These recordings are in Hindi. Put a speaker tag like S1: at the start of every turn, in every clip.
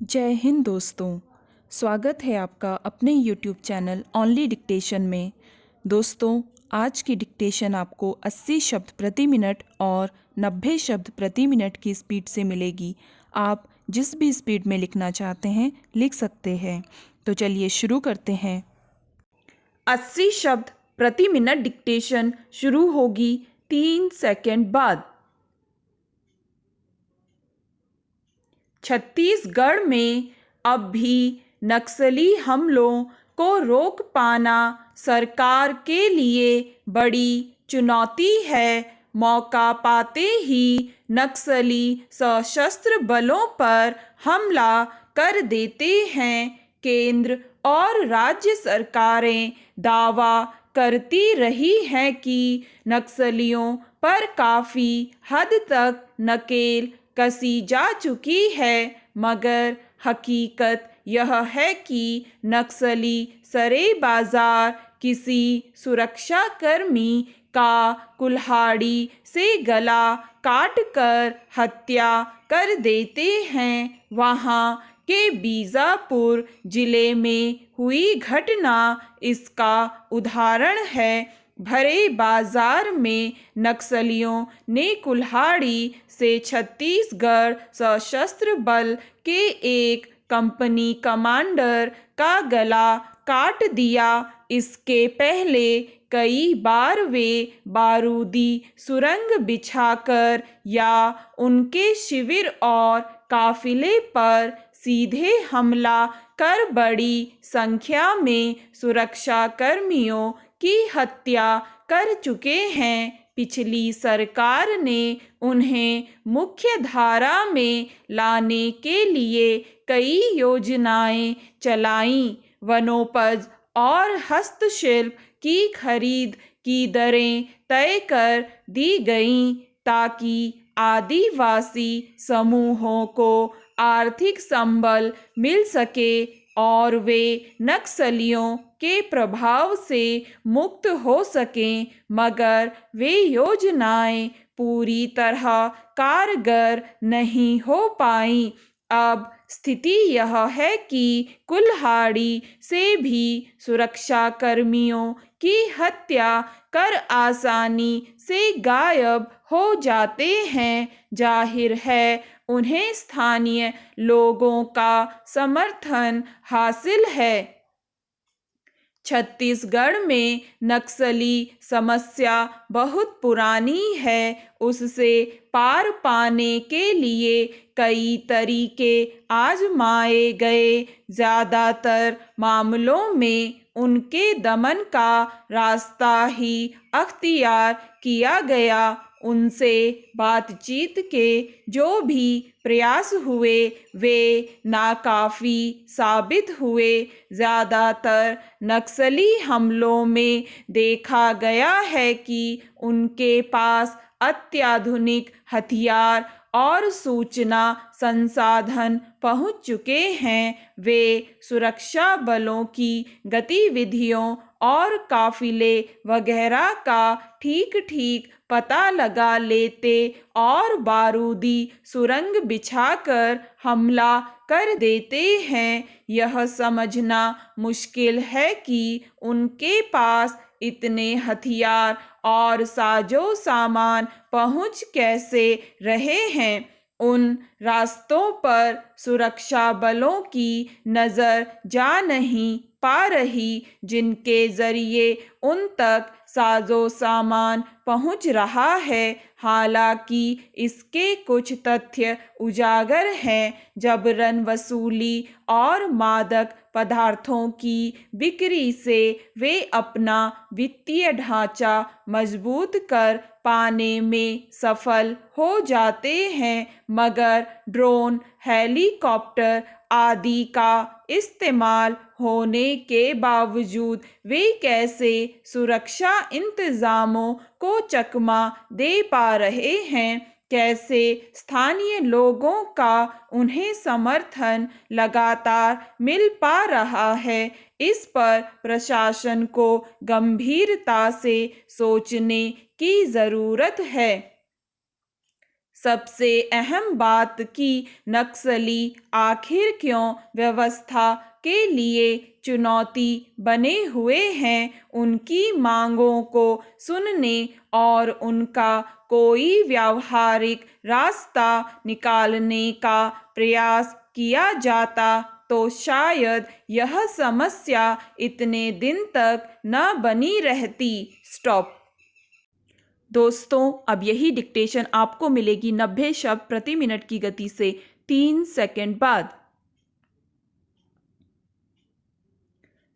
S1: जय हिंद दोस्तों। स्वागत है आपका अपने YouTube चैनल ओनली डिक्टेशन में। दोस्तों, आज की डिक्टेशन आपको 80 शब्द प्रति मिनट और 90 शब्द प्रति मिनट की स्पीड से मिलेगी। आप जिस भी स्पीड में लिखना चाहते हैं लिख सकते हैं। तो चलिए शुरू करते हैं। 80 शब्द प्रति मिनट डिक्टेशन शुरू होगी 3 सेकंड बाद। छत्तीसगढ़ में अब भी नक्सली हमलों को रोक पाना सरकार के लिए बड़ी चुनौती है। मौका पाते ही नक्सली सशस्त्र बलों पर हमला कर देते हैं। केंद्र और राज्य सरकारें दावा करती रही हैं कि नक्सलियों पर काफ़ी हद तक नकेल कसी जा चुकी है, मगर हकीकत यह है कि नक्सली सरे बाजार किसी सुरक्षाकर्मी का कुल्हाड़ी से गला काटकर हत्या कर देते हैं। वहाँ के बीजापुर जिले में हुई घटना इसका उदाहरण है। भरे बाजार में नक्सलियों ने कुल्हाड़ी से छत्तीसगढ़ सशस्त्र बल के एक कंपनी कमांडर का गला काट दिया। इसके पहले कई बार वे बारूदी सुरंग बिछाकर या उनके शिविर और काफिले पर सीधे हमला कर बड़ी संख्या में सुरक्षा कर्मियों की हत्या कर चुके हैं। पिछली सरकार ने उन्हें मुख्य धारा में लाने के लिए कई योजनाएं चलाईं। वनोपज और हस्तशिल्प की खरीद की दरें तय कर दी गईं ताकि आदिवासी समूहों को आर्थिक संबल मिल सके और वे नक्सलियों के प्रभाव से मुक्त हो सकें, मगर वे योजनाएं पूरी तरह कारगर नहीं हो पाईं। अब स्थिति यह है कि कुल्हाड़ी से भी सुरक्षा कर्मियों की हत्या कर आसानी से गायब हो जाते हैं। जाहिर है उन्हें स्थानीय लोगों का समर्थन हासिल है। छत्तीसगढ़ में नक्सली समस्या बहुत पुरानी है। उससे पार पाने के लिए कई तरीके आजमाए गए। ज़्यादातर मामलों में उनके दमन का रास्ता ही अख्तियार किया गया। उनसे बातचीत के जो भी प्रयास हुए वे नाकाफी साबित हुए। ज़्यादातर नक्सली हमलों में देखा गया है कि उनके पास अत्याधुनिक हथियार और सूचना संसाधन पहुंच चुके हैं। वे सुरक्षा बलों की गतिविधियों और काफिले वगैरह का ठीक ठीक पता लगा लेते और बारूदी सुरंग बिछाकर हमला कर देते हैं। यह समझना मुश्किल है कि उनके पास इतने हथियार और साजो सामान पहुंच कैसे रहे हैं। उन रास्तों पर सुरक्षा बलों की नज़र जा नहीं पा रही जिनके जरिए उन तक साजो सामान पहुंच रहा है। हालांकि इसके कुछ तथ्य उजागर हैं। जबरन वसूली और मादक पदार्थों की बिक्री से वे अपना वित्तीय ढांचा मजबूत कर पाने में सफल हो जाते हैं, मगर ड्रोन, हेलीकॉप्टर आदि का इस्तेमाल होने के बावजूद वे कैसे सुरक्षा इंतजामों को चकमा दे पा रहे हैं, कैसे स्थानीय लोगों का उन्हें समर्थन लगातार मिल पा रहा है, इस पर प्रशासन को गंभीरता से सोचने की ज़रूरत है। सबसे अहम बात कि नक्सली आखिर क्यों व्यवस्था के लिए चुनौती बने हुए हैं, उनकी मांगों को सुनने और उनका कोई व्यावहारिक रास्ता निकालने का प्रयास किया जाता तो शायद यह समस्या इतने दिन तक न बनी रहती। स्टॉप। दोस्तों, अब यही डिक्टेशन आपको मिलेगी 90 शब्द प्रति मिनट की गति से 3 सेकंड बाद।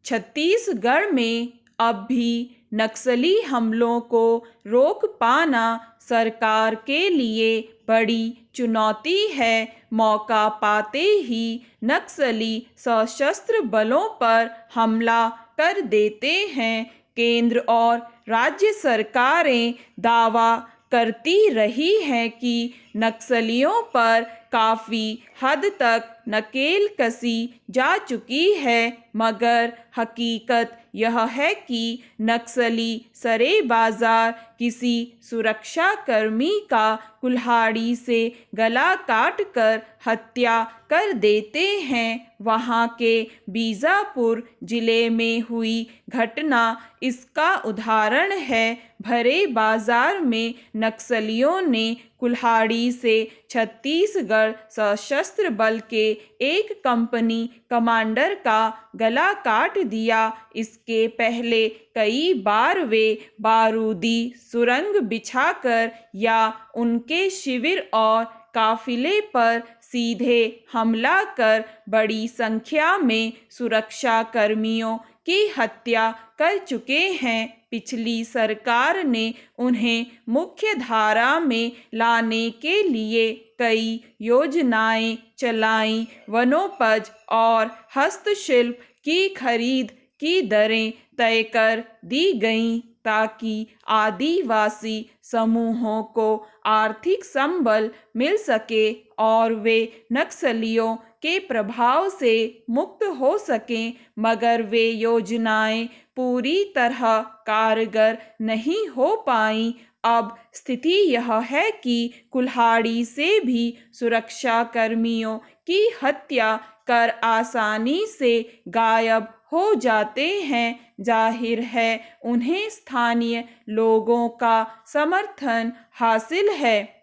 S1: छत्तीसगढ़ में अब भी नक्सली हमलों को रोक पाना सरकार के लिए बड़ी चुनौती है। मौका पाते ही नक्सली सशस्त्र बलों पर हमला कर देते हैं। केंद्र और राज्य सरकारें दावा करती रही हैं कि नक्सलियों पर काफ़ी हद तक नकेल कसी जा चुकी है, मगर हकीकत यह है कि नक्सली सरे बाजार किसी सुरक्षा कर्मी का कुल्हाड़ी से गला काटकर हत्या कर देते हैं। वहाँ के बीजापुर जिले में हुई घटना इसका उदाहरण है। भरे बाजार में नक्सलियों ने कुल्हाड़ी से छत्तीसगढ़ सशस्त्र बल के एक कंपनी कमांडर का गला काट दिया। इसके पहले कई बार वे बारूदी सुरंग बिछाकर या उनके शिविर और काफिले पर सीधे हमला कर बड़ी संख्या में सुरक्षा कर्मियों की हत्या कर चुके हैं। पिछली सरकार ने उन्हें मुख्य धारा में लाने के लिए कई योजनाएं चलाईं। वनोपज और हस्तशिल्प की खरीद की दरें तय कर दी गईं ताकि आदिवासी समूहों को आर्थिक संबल मिल सके और वे नक्सलियों के प्रभाव से मुक्त हो सकें, मगर वे योजनाएं पूरी तरह कारगर नहीं हो पाईं। अब स्थिति यह है कि कुल्हाड़ी से भी सुरक्षा कर्मियों की हत्या कर आसानी से गायब हो जाते हैं। जाहिर है उन्हें स्थानीय लोगों का समर्थन हासिल है।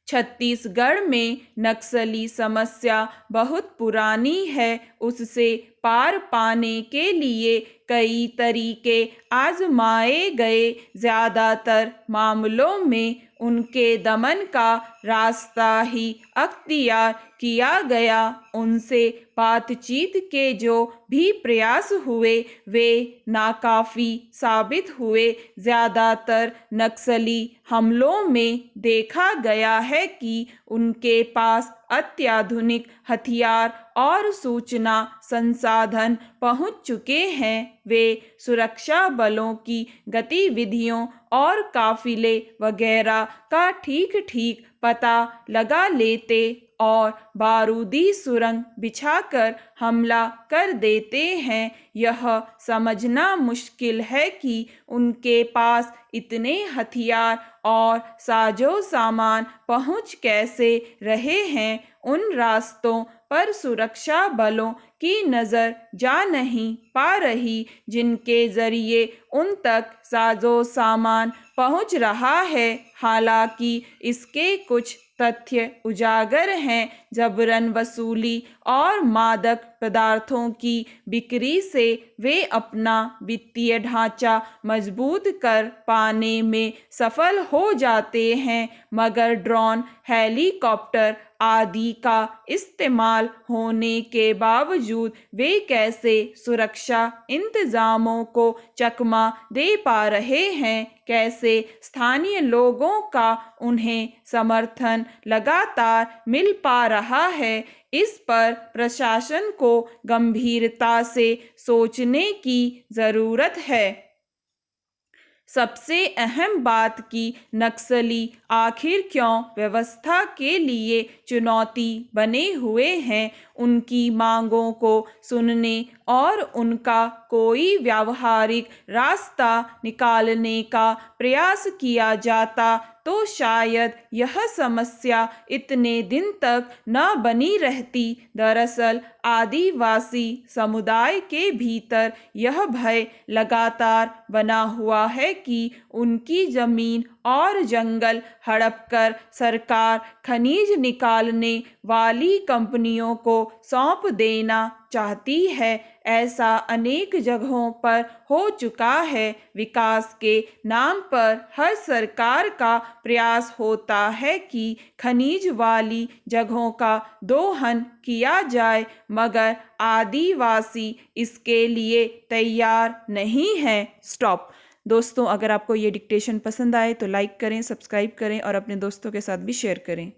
S1: छत्तीसगढ़ में नक्सली समस्या बहुत पुरानी है। उससे पार पाने के लिए कई तरीके आजमाए गए। ज़्यादातर मामलों में उनके दमन का रास्ता ही अख्तियार किया गया। उनसे बातचीत के जो भी प्रयास हुए वे नाकाफ़ी साबित हुए। ज़्यादातर नक्सली हमलों में देखा गया है कि उनके पास अत्याधुनिक हथियार और सूचना संसाधन पहुंच चुके हैं। वे सुरक्षा बलों की गतिविधियों और काफिले वगैरह का ठीक ठीक पता लगा लेते और बारूदी सुरंग बिछाकर हमला कर देते हैं। यह समझना मुश्किल है कि उनके पास इतने हथियार और साजो सामान पहुंच कैसे रहे हैं। उन रास्तों पर सुरक्षा बलों की नज़र जा नहीं पा रही जिनके ज़रिए उन तक साजो सामान पहुंच रहा है। हालांकि इसके कुछ तथ्य उजागर हैं। जबरन वसूली और मादक पदार्थों की बिक्री से वे अपना वित्तीय ढांचा मजबूत कर पाने में सफल हो जाते हैं, मगर ड्रोन, हेलीकॉप्टर आदि का इस्तेमाल होने के बावजूद वे कैसे सुरक्षा इंतजामों को चकमा दे पा रहे हैं, कैसे स्थानीय लोगों का उन्हें समर्थन लगातार मिल पा रहा है, इस पर प्रशासन को गंभीरता से सोचने की ज़रूरत है। सबसे अहम बात कि नक्सली आखिर क्यों व्यवस्था के लिए चुनौती बने हुए हैं, उनकी मांगों को सुनने और उनका कोई व्यावहारिक रास्ता निकालने का प्रयास किया जाता तो शायद यह समस्या इतने दिन तक न बनी रहती। दरअसल आदिवासी समुदाय के भीतर यह भय लगातार बना हुआ है कि उनकी जमीन और जंगल हड़प कर सरकार खनिज निकालने वाली कंपनियों को सौंप देना चाहती है। ऐसा अनेक जगहों पर हो चुका है। विकास के नाम पर हर सरकार का प्रयास होता है कि खनिज वाली जगहों का दोहन किया जाए, मगर आदिवासी इसके लिए तैयार नहीं है। स्टॉप। दोस्तों, अगर आपको ये डिक्टेशन पसंद आए तो लाइक करें, सब्सक्राइब करें और अपने दोस्तों के साथ भी शेयर करें।